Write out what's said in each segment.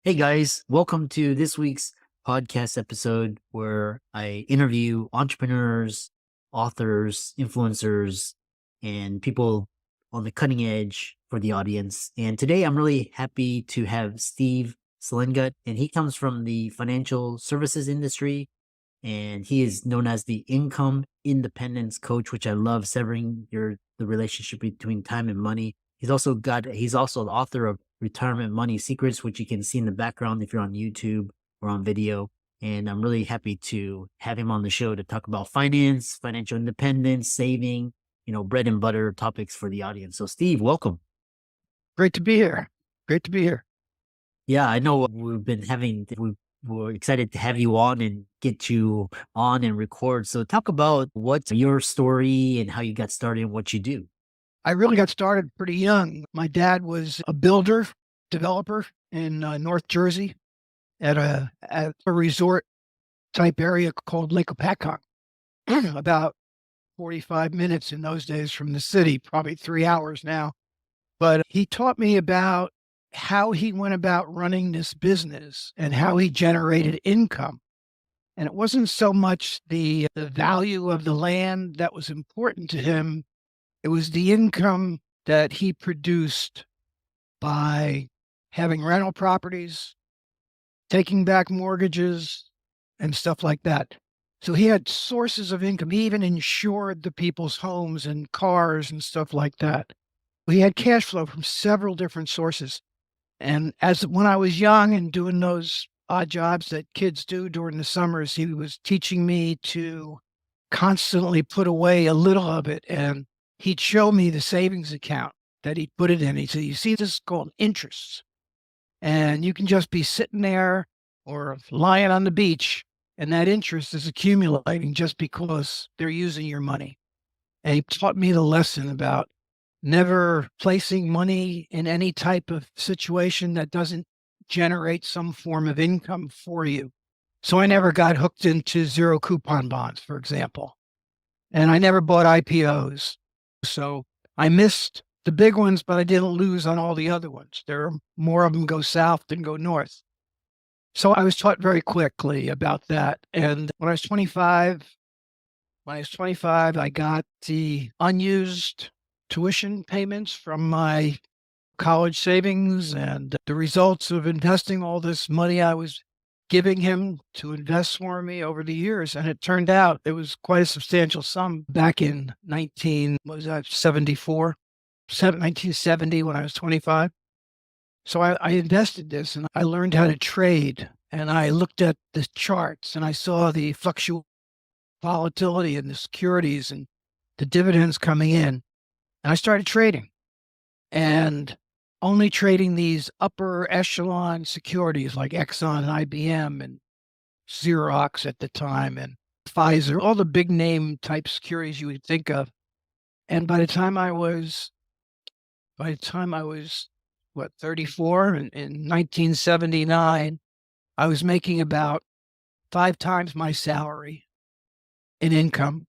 Hey guys, welcome to this week's podcast episode where I interview entrepreneurs, authors, influencers, and people on the cutting edge for the audience. And today I'm really happy to have Steve Selengut, and he comes from the financial services industry, and he is known as the income independence coach, which I love, severing the relationship between time and money. He's also the author of Retirement Money Secrets, which you can see in the background if you're on YouTube or on video. And I'm really happy to have him on the show to talk about finance, financial independence, saving, bread and butter topics for the audience. So Steve, welcome. Great to be here. Great to be here. Yeah, I know we're excited to have you on and get you on and record. So talk about what's your story and how you got started and what you do. I really got started pretty young. My dad was a builder, developer in North Jersey at a resort type area called Lake Opatcong, about 45 minutes in those days from the city, probably 3 hours now. But he taught me about how he went about running this business and how he generated income. And it wasn't so much the value of the land that was important to him. It was the income that he produced by having rental properties, taking back mortgages, and stuff like that. So he had sources of income. He even insured the people's homes and cars and stuff like that. He had cash flow from several different sources. And when I was young and doing those odd jobs that kids do during the summers, he was teaching me to constantly put away a little of it. And he'd show me the savings account that he'd put it in. He said, "You see, this is called interest. And you can just be sitting there or lying on the beach, and that interest is accumulating just because they're using your money." And he taught me the lesson about never placing money in any type of situation that doesn't generate some form of income for you. So I never got hooked into zero coupon bonds, for example. And I never bought IPOs. So I missed the big ones, but I didn't lose on all the other ones. There are more of them go south than go north. So I was taught very quickly about that. And when I was 25, I got the unused tuition payments from my college savings and the results of investing all this money I was giving him to invest for me over the years. And it turned out it was quite a substantial sum back in 1970 when I was 25. So I invested this and I learned how to trade, and I looked at the charts and I saw the volatility in the securities and the dividends coming in. And I started trading and only trading these upper echelon securities like Exxon and IBM and Xerox at the time and Pfizer, all the big name type securities you would think of. And by the time I was 34 in 1979, I was making about 5 times my salary in income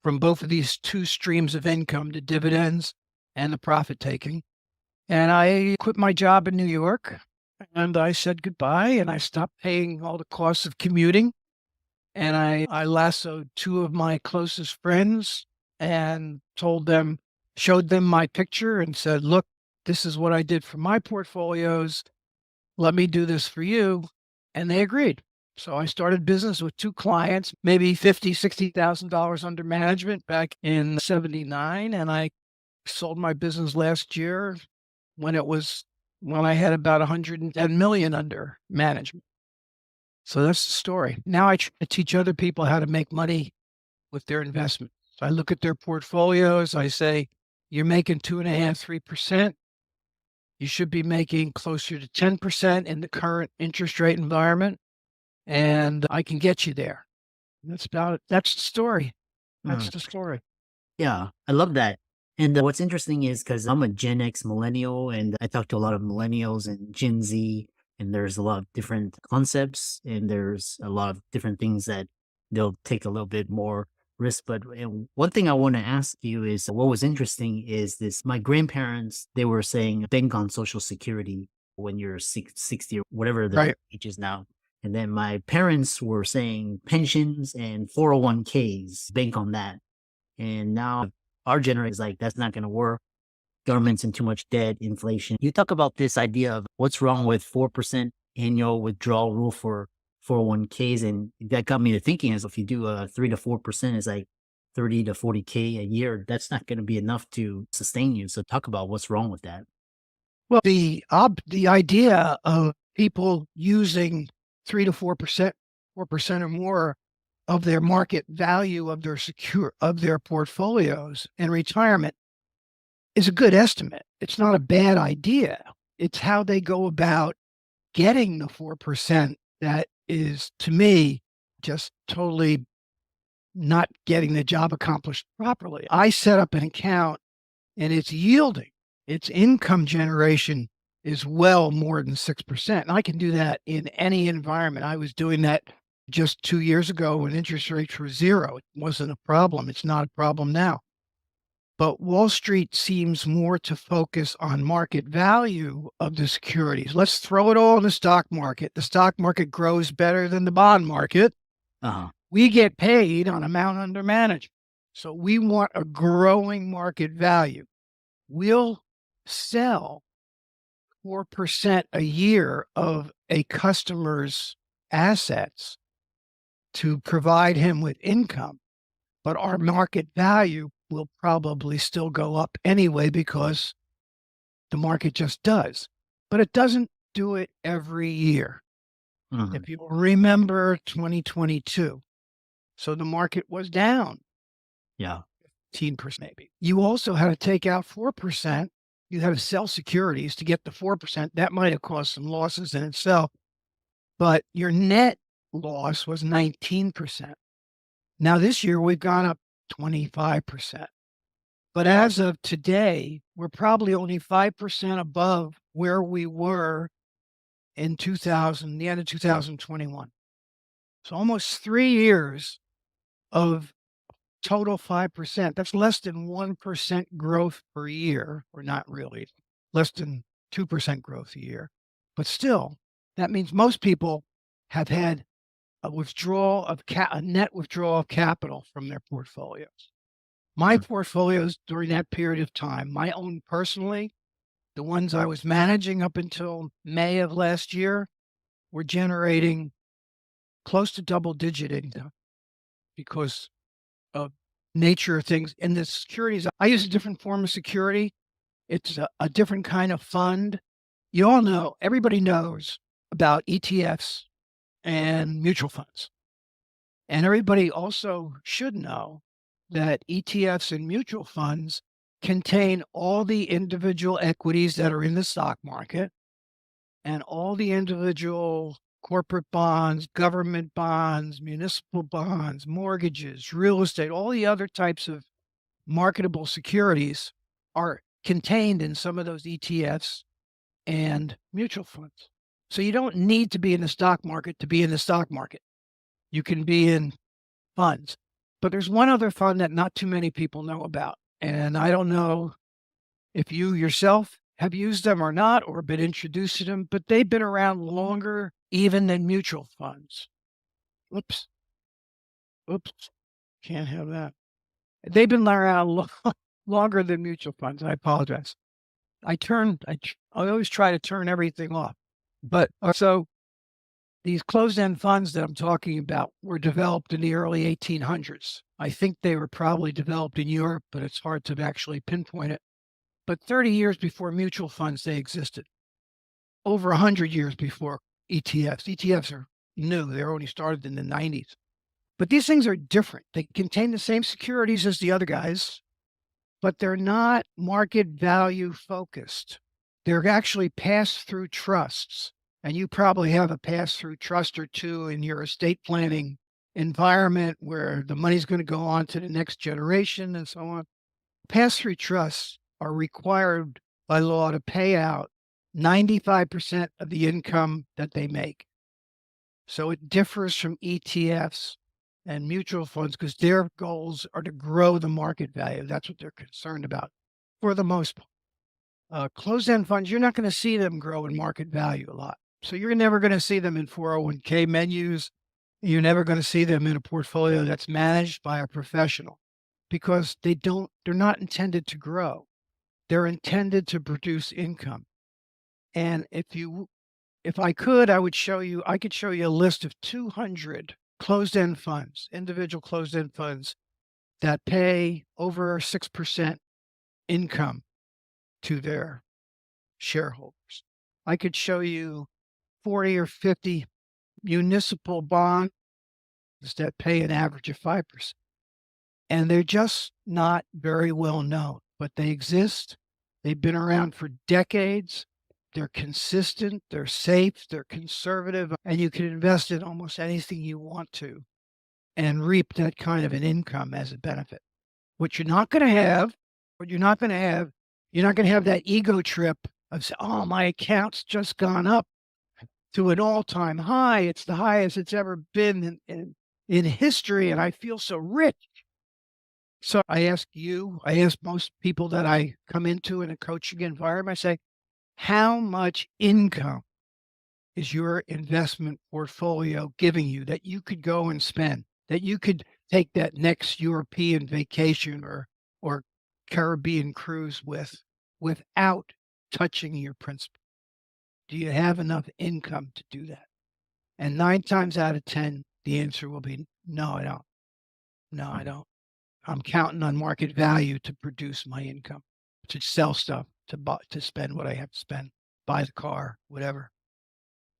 from both of these two streams of income, the dividends and the profit taking. And I quit my job in New York and I said goodbye, and I stopped paying all the costs of commuting. And I lassoed 2 of my closest friends and showed them my picture and said, "Look, this is what I did for my portfolios. Let me do this for you." And they agreed. So I started business with 2 clients, maybe $50,000, $60,000 under management back in 79. And I sold my business last year when I had about 110 million under management. So that's the story. Now I try to teach other people how to make money with their investments. So I look at their portfolios. I say, "You're making 2.5%, 3%. You should be making closer to 10% in the current interest rate environment. And I can get you there." That's about it. That's the story. That's the story. Yeah, I love that. And what's interesting is because I'm a Gen X millennial and I talk to a lot of millennials and Gen Z, and there's a lot of different concepts and there's a lot of different things that they'll take a little bit more risk. But one thing I want to ask you is what was interesting is this: my grandparents, they were saying bank on Social Security. when you're 60 or whatever the Right. age is now. And then my parents were saying pensions and 401ks, bank on that. And now our generation is like, that's not going to work. Government's in too much debt, inflation. You talk about this idea of what's wrong with 4% annual withdrawal rule for 401ks. And that got me to thinking is if you do a 3 to 4%, it's like 30 to 40K a year. That's not going to be enough to sustain you. So talk about what's wrong with that. Well, the idea of people using 3 to 4% or more of their market value of their portfolios in retirement is a good estimate. It's not a bad idea. It's how they go about getting the 4% that is, to me, just totally not getting the job accomplished properly. I set up an account and it's yielding. Its income generation is well more than 6%. And I can do that in any environment. I was doing that just 2 years ago when interest rates were zero. It wasn't a problem. It's not a problem now. But Wall Street seems more to focus on market value of the securities. Let's throw it all in the stock market. The stock market grows better than the bond market. Uh-huh. We get paid on amount under management. So we want a growing market value. We'll sell 4% a year of a customer's assets to provide him with income, but our market value will probably still go up anyway because the market just does. But it doesn't do it every year. Mhm. If you remember 2022, so the market was down Yeah. 15% maybe. You also had to take out 4%. You had to sell securities to get the 4%. That might have caused some losses in itself, but your net loss was 19%. Now this year we've gone up 25%. But as of today, we're probably only 5% above where we were in the end of 2021. So almost 3 years of total 5%. That's less than 1% growth per year, or not really, less than 2% growth a year. But still, that means most people have had a net withdrawal of capital from their portfolios. My Mhm. portfolios during that period of time, my own personally, the ones I was managing up until May of last year, were generating close to double-digit income because of nature of things. And the securities, I use a different form of security. It's a different kind of fund. You all know, everybody knows about ETFs and mutual funds. And everybody also should know that ETFs and mutual funds contain all the individual equities that are in the stock market and all the individual corporate bonds, government bonds, municipal bonds, mortgages, real estate, all the other types of marketable securities are contained in some of those ETFs and mutual funds. So you don't need to be in the stock market to be in the stock market. You can be in funds. But there's one other fund that not too many people know about. And I don't know if you yourself have used them or not, or been introduced to them, but they've been around longer even than mutual funds. Oops. Oops. Can't have that. They've been around longer than mutual funds. I apologize. I always try to turn everything off. But so these closed-end funds that I'm talking about were developed in the early 1800s. I think they were probably developed in Europe, but it's hard to actually pinpoint it. But 30 years before mutual funds, they existed. Over 100 years before ETFs. ETFs are new. They were only started in the 90s. But these things are different. They contain the same securities as the other guys, but they're not market value focused. They're actually pass-through trusts. And you probably have a pass-through trust or two in your estate planning environment where the money's going to go on to the next generation and so on. Pass-through trusts are required by law to pay out 95% of the income that they make. So it differs from ETFs and mutual funds because their goals are to grow the market value. That's what they're concerned about for the most part. Closed-end funds, you're not going to see them grow in market value a lot. So you're never going to see them in 401k menus. You're never going to see them in a portfolio that's managed by a professional because they're not intended to grow. They're intended to produce income. And if I could, I could show you a list of 200 closed-end funds, individual closed-end funds that pay over 6% income to their shareholders. I could show you 40 or 50 municipal bonds that pay an average of 5%. And they're just not very well known, but they exist. They've been around for decades. They're consistent, they're safe, they're conservative, and you can invest in almost anything you want to and reap that kind of an income as a benefit. What you're not going to have, you're not going to have that ego trip of, oh, my account's just gone up to an all-time high. It's the highest it's ever been in history, and I feel so rich. So I ask most people that I come into in a coaching environment, I say, how much income is your investment portfolio giving you that you could go and spend, that you could take that next European vacation or Caribbean cruise without touching your principal? Do you have enough income to do that? And 9 times out of 10, the answer will be, no, I don't. No, I don't. I'm counting on market value to produce my income, to sell stuff, to spend what I have to spend, buy the car, whatever.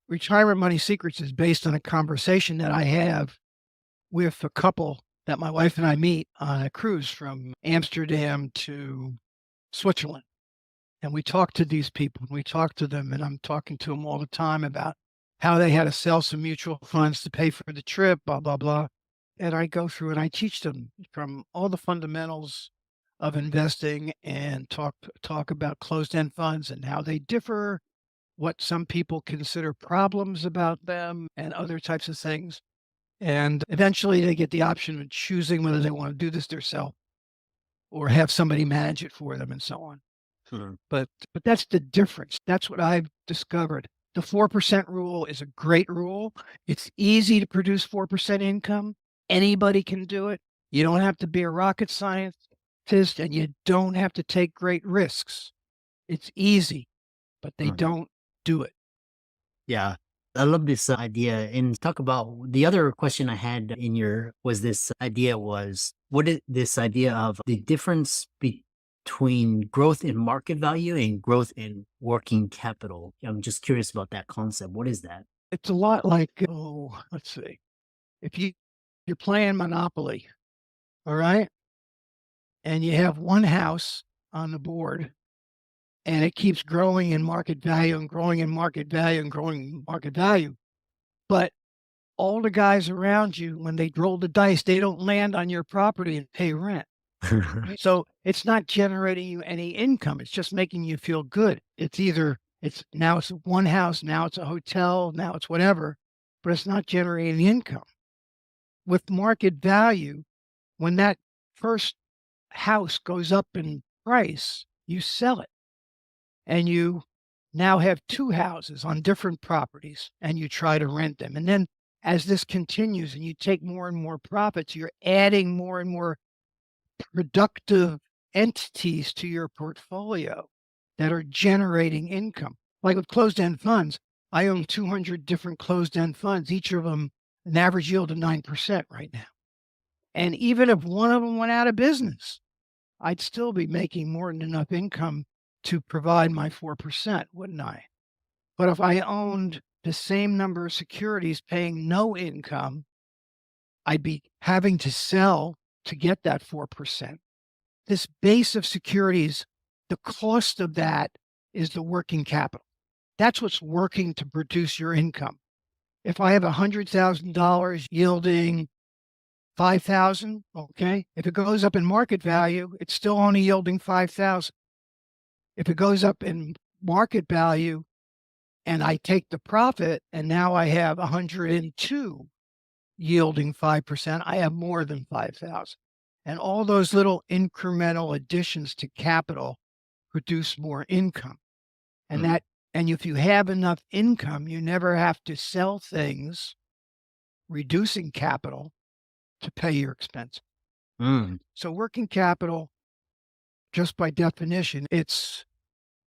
Retirement Money Secrets is based on a conversation that I have with a couple that my wife and I meet on a cruise from Amsterdam to Switzerland. And we talk to these people, and we talk to them, and I'm talking to them all the time about how they had to sell some mutual funds to pay for the trip, blah, blah, blah. And I go through and I teach them from all the fundamentals of investing and talk about closed-end funds and how they differ, what some people consider problems about them, and other types of things. And eventually they get the option of choosing whether they want to do this themselves or have somebody manage it for them and so on. Sure. But that's the difference. That's what I've discovered. The 4% rule is a great rule. It's easy to produce 4% income. Anybody can do it. You don't have to be a rocket scientist, and you don't have to take great risks. It's easy, but they Right. don't do it. Yeah. I love this idea. And talk about the other question I had in your was this idea was what is this idea of the difference between growth in market value and growth in working capital? I'm just curious about that concept. What is that? It's a lot like, let's see. If you're playing Monopoly, all right, and you have one house on the board and it keeps growing in market value and growing in market value and growing in market value. But all the guys around you, when they roll the dice, they don't land on your property and pay rent. So it's not generating you any income. It's just making you feel good. It's now it's one house, now it's a hotel, now it's whatever, but it's not generating income. With market value, when that first house goes up in price, you sell it and you now have 2 houses on different properties and you try to rent them. And then as this continues and you take more and more profits, you're adding more and more productive entities to your portfolio that are generating income. Like with closed-end funds, I own 200 different closed-end funds, each of them an average yield of 9% right now. And even if one of them went out of business, I'd still be making more than enough income to provide my 4%, wouldn't I? But if I owned the same number of securities paying no income, I'd be having to sell to get that 4%. This base of securities, the cost of that is the working capital. That's what's working to produce your income. If I have $100,000 yielding 5,000, okay? If it goes up in market value, it's still only yielding 5,000. If it goes up in market value and I take the profit and now I have 102 yielding 5%, I have more than 5,000. And all those little incremental additions to capital produce more income. And Mm. and if you have enough income, you never have to sell things, reducing capital to pay your expense. Mm. So working capital, just by definition, it's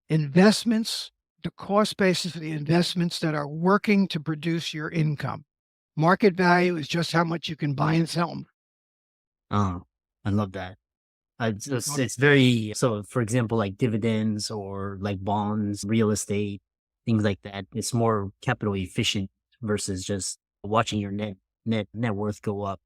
investments, the cost basis of the investments that are working to produce your income. Market value is just how much you can buy and sell them. Oh, I love that. It's very, so for example, like dividends or like bonds, real estate, things like that. It's more capital efficient versus just watching your net worth go up.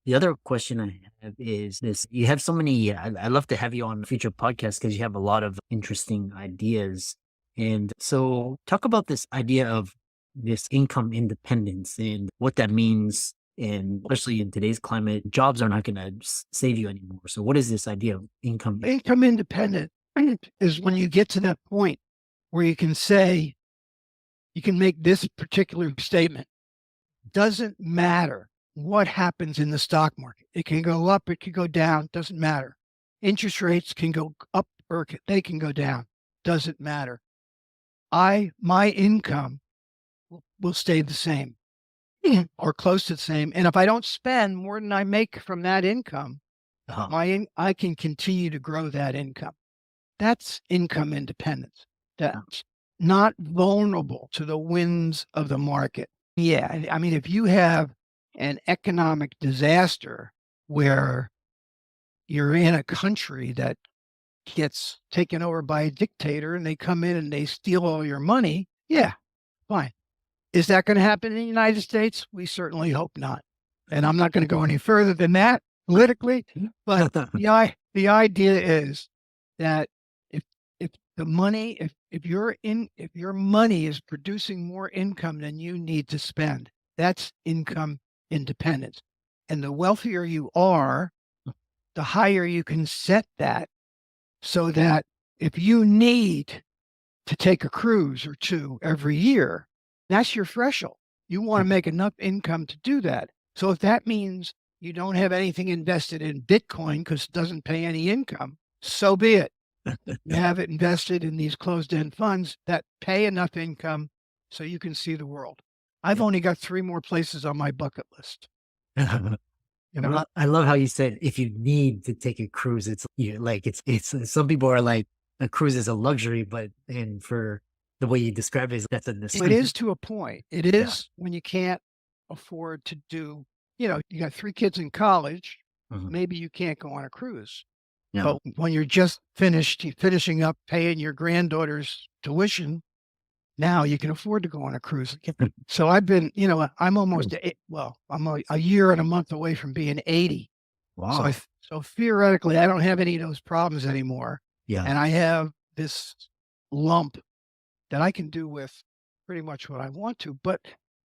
The other question I have is this: you have so many. I love to have you on future podcasts because you have a lot of interesting ideas. And so, talk about this idea of this income independence and what that means, and especially in today's climate, jobs are not going to save you anymore. So, what is this idea of income? Income independent is when you get to that point where you can say, you can make this particular statement. Doesn't matter what happens in the stock market. It can go up, it can go down, doesn't matter. Interest rates can go up or they can go down, doesn't matter. My income will stay the same or close to the same. And if I don't spend more than I make from that income, Uh-huh. I can continue to grow that income. That's income independence. Uh, That's not vulnerable to the winds of the market. Yeah, I mean, if you have an economic disaster where you're in a country that gets taken over by a dictator and they come in and they steal all your money, yeah, fine. Is that going to happen in the United States? We certainly hope not. And I'm not going to go any further than that politically, but the idea is that if if the money if your money is producing more income than you need to spend, that's income independence. And the wealthier you are, the higher you can set that, so that if you need to take a cruise or two every year, that's your threshold. You want to make enough income to do that. So if that means you don't have anything invested in Bitcoin because it doesn't pay any income, so be it. You have it invested in these closed-end funds that pay enough income so you can see the world. I've only got 3 more places on my bucket list. You know, I love how you said if you need to take a cruise, it's you like it's some people are like a cruise is a luxury, but and for the way you describe it, that's a it necessity. is to a point. It Yeah. is when you can't afford to do, you got 3 kids in college, Mhm. maybe you can't go on a cruise. Yeah. But when you're just finishing up paying your granddaughter's tuition, now you can afford to go on a cruise. So I've been, I'm almost, I'm a year and a month away from being 80. So Wow. so theoretically, I don't have any of those problems anymore. Yeah. And I have this lump that I can do with pretty much what I want to. But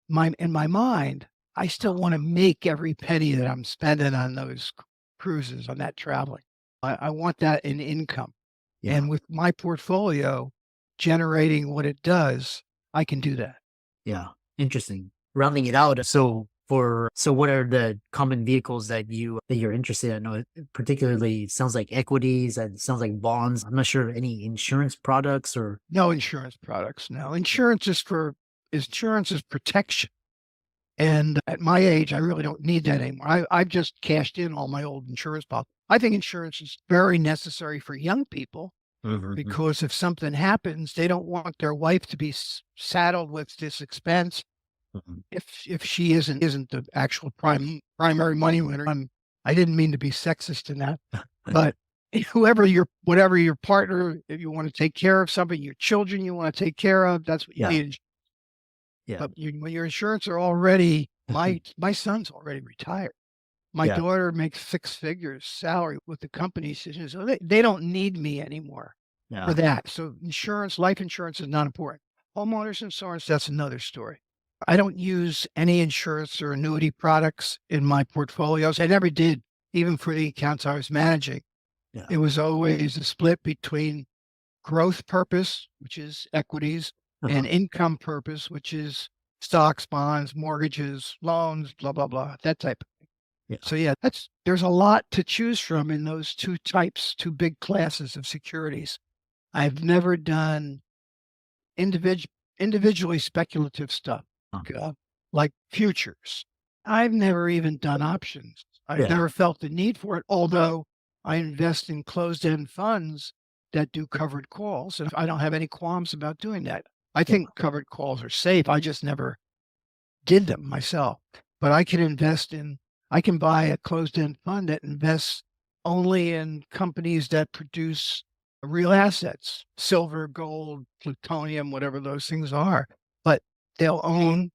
in my mind, I still want to make every penny that I'm spending on those cruises, on that traveling. I want that in income. Yeah. And with my portfolio generating what it does, I can do that. Yeah. Interesting. Rounding it out. So what are the common vehicles that you're interested in? I know particularly it sounds like equities and sounds like bonds. I'm not sure any insurance products or No insurance products. No, insurance is protection. And at my age, I really don't need that anymore. I've just cashed in all my old insurance policies. I think insurance is very necessary for young people Mhm. because if something happens, they don't want their wife to be saddled with this expense Mhm. if she isn't the actual primary money winner. I didn't mean to be sexist in that, but whatever your partner, if you want to take care of something, your children you want to take care of, that's what you Yeah. need. Yeah. But when your insurance are already, my son's already retired. My Yeah. daughter makes 6 figures salary with the company, so they don't need me anymore for Yeah. that. So life insurance is not important. Homeowners insurance, that's another story. I don't use any insurance or annuity products in my portfolios. I never did, even for the accounts I was managing. Yeah. It was always a split between growth purpose, which is equities, and Uh-huh. income purpose, which is stocks, bonds, mortgages, loans, blah, blah, blah, that type. Yeah. So yeah, there's a lot to choose from in those two big classes of securities. I've never done individ individually speculative stuff, Huh. uh, like futures. I've never even done options. I've Yeah. never felt the need for it, although I invest in closed-end funds that do covered calls, and I don't have any qualms about doing that. I Yeah. think covered calls are safe. I just never did them myself. But I can buy a closed-end fund that invests only in companies that produce real assets, silver, gold, plutonium, whatever those things are. But they'll own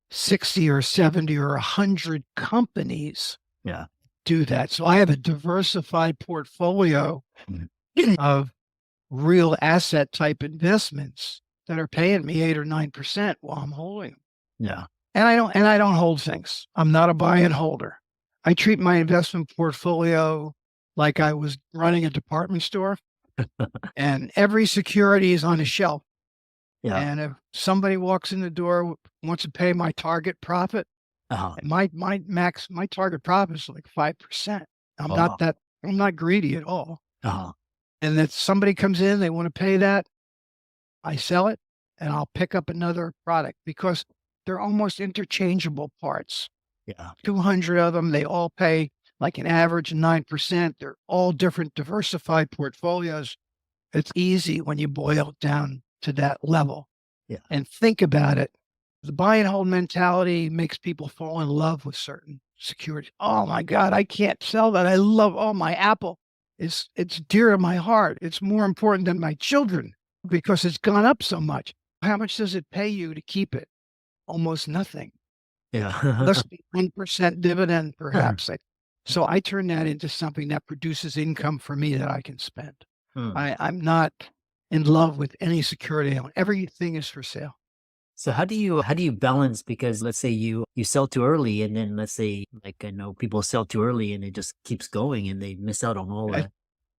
60 or 70 or 100 companies Yeah. do that. So I have a diversified portfolio Mhm. of real asset type investments that are paying me 8 or 9% while I'm holding them. Yeah. And I don't hold things. I'm not a buy and holder. I treat my investment portfolio like I was running a department store, and every security is on a shelf. Yeah. And if somebody walks in the door, wants to pay my target profit, Uh-huh. and my target profit is like 5%. I'm not Oh. that I'm not greedy at all. Uh-huh. And if somebody comes in, they want to pay that, I sell it and I'll pick up another product because they're almost interchangeable parts. Yeah. 200 of them, they all pay like an average 9%. They're all different diversified portfolios. It's easy when you boil it down to that level Yeah. and think about it. The buy and hold mentality makes people fall in love with certain securities. Oh my God, I can't sell that. I love, oh, my Apple it's dear to my heart. It's more important than my children because it's gone up so much. How much does it pay you to keep it? Almost nothing. Yeah. Less than 1% dividend, perhaps. So I turn that into something that produces income for me that I can spend. Hmm. I'm not in love with any security I own. Everything is for sale. So how do you balance, because let's say you sell too early, and then let's say, like, I know people sell too early and it just keeps going and they miss out on all Uh, that.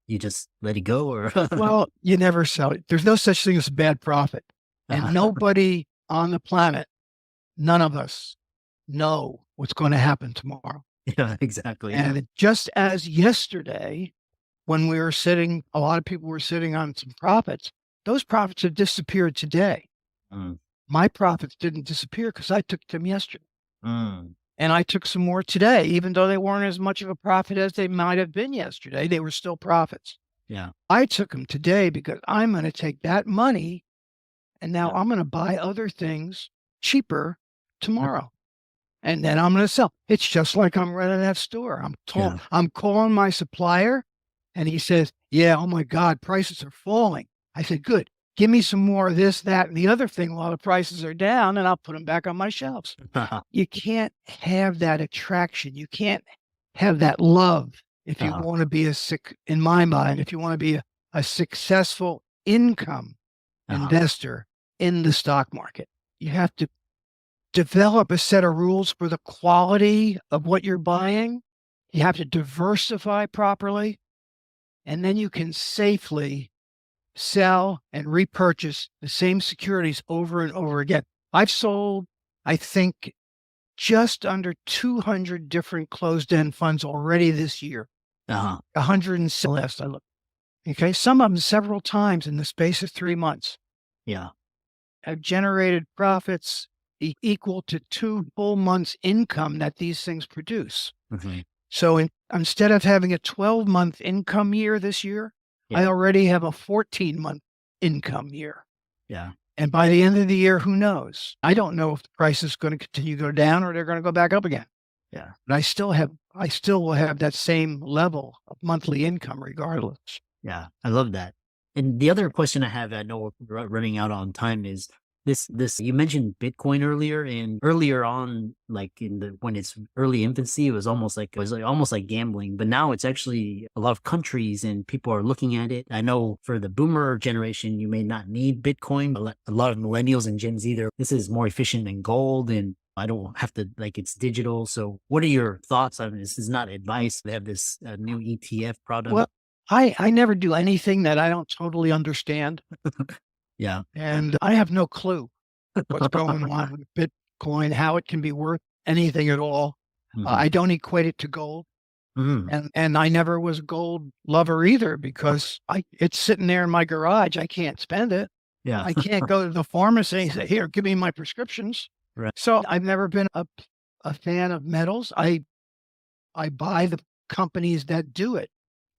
You just let it go, or Well, you never sell it. There's no such thing as bad profit. And nobody on the planet, none of us know what's going to happen tomorrow. Yeah, exactly. And just as yesterday, when a lot of people were sitting on some profits, those profits have disappeared today. Mm, My profits didn't disappear because I took them yesterday. mm, And I took some more today, even though they weren't as much of a profit as they might have been yesterday. They were still profits. yeah, I took them today because I'm going to take that money and now yeah, I'm going to buy other things cheaper tomorrow. And then I'm going to sell. It's just like I'm running that store. yeah. I'm calling my supplier and he says, yeah, oh my God, prices are falling. I said, good. Give me some more of this, that, and the other thing while the prices are down, and I'll put them back on my shelves. You can't have that attraction. You can't have that love if you Uh-huh, want to be in my mind, if you want to be a successful income uh-huh, investor in the stock market. You have to develop a set of rules for the quality of what you're buying. You have to diversify properly, and then you can safely sell and repurchase the same securities over and over again. I've sold, I think, just under 200 different closed-end funds already this year. uh-huh, 106 last I looked. Okay, some of them several times in the space of 3 months. yeah. Have generated profits equal to 2 full months' income that these things produce. Mhm, So instead of having a 12-month income year this year, I yeah, already have a 14-month income year. yeah, And by the end of the year, who knows? I don't know if the price is going to continue to go down or they're going to go back up again. yeah. But I still will have that same level of monthly income regardless. Yeah, I love that. And the other question I have, I know we're running out on time, is this you mentioned Bitcoin earlier, and earlier on, like in the when it's early infancy, it was like almost like gambling, but now it's actually a lot of countries and people are looking at it. I know for the boomer generation, you may not need Bitcoin, but a lot of millennials and Gen Z, this is more efficient than gold, and I don't have to, like, it's digital. So what are your thoughts on this? Is not advice. They have this new ETF product. Well, I never do anything that I don't totally understand, Yeah. and I have no clue what's going on with Bitcoin, how it can be worth anything at all. Mhm. I don't equate it to gold. Mhm. And I never was a gold lover either because it's sitting there in my garage. I can't spend it. Yeah. I can't go to the pharmacy and say, "Here, give me my prescriptions." Right. So I've never been a fan of metals. I buy the companies that do it.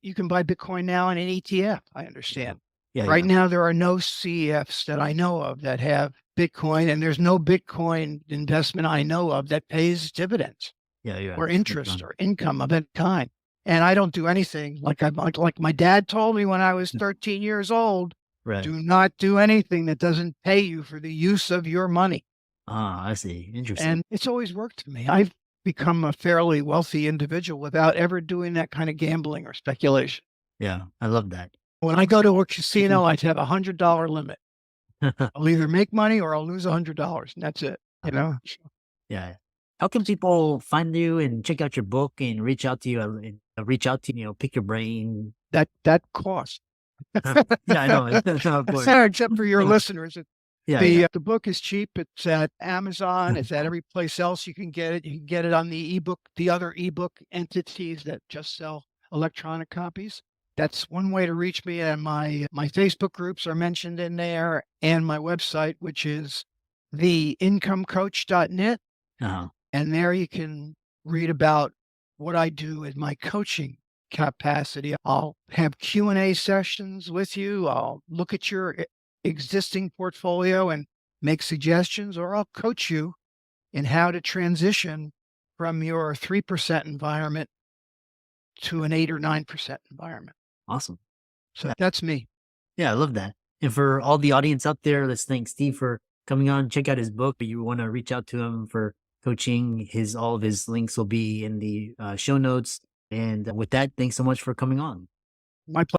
You can buy Bitcoin now in an ETF, I understand. Yeah, Right yeah. now, there are no CEFs that I know of that have Bitcoin, and there's no Bitcoin investment I know of that pays dividends Yeah, yeah. or That's interest fun. or income of any kind. And I don't do anything like my dad told me when I was 13 years old, Right. do not do anything that doesn't pay you for the use of your money. Ah, I see. Interesting. And it's always worked for me. I've become a fairly wealthy individual without ever doing that kind of gambling or speculation. Yeah, I love that. When I go to a casino, I'd have $100 limit. I'll either make money or I'll lose $100, and that's it, you know? Yeah. How can people find you and check out your book and reach out to you, and reach out to you, pick your brain? That costs. Yeah, I know. Of course. Except for your listeners. Yeah, yeah. The book is cheap. It's at Amazon. It's at every place else you can get it. You can get it on the other ebook entities that just sell electronic copies. That's one way to reach me. And my Facebook groups are mentioned in there, and my website, which is theincomecoach.net. Uh-huh. And there you can read about what I do in my coaching capacity. I'll have Q&A sessions with you. I'll look at your existing portfolio and make suggestions, or I'll coach you in how to transition from your 3% environment to an 8 or 9% environment. Awesome. So Yeah. that's me. Yeah, I love that. And for all the audience out there, let's thank Steve for coming on. Check out his book. You want to reach out to him for coaching. All of his links will be in the show notes. And with that, thanks so much for coming on. My pleasure.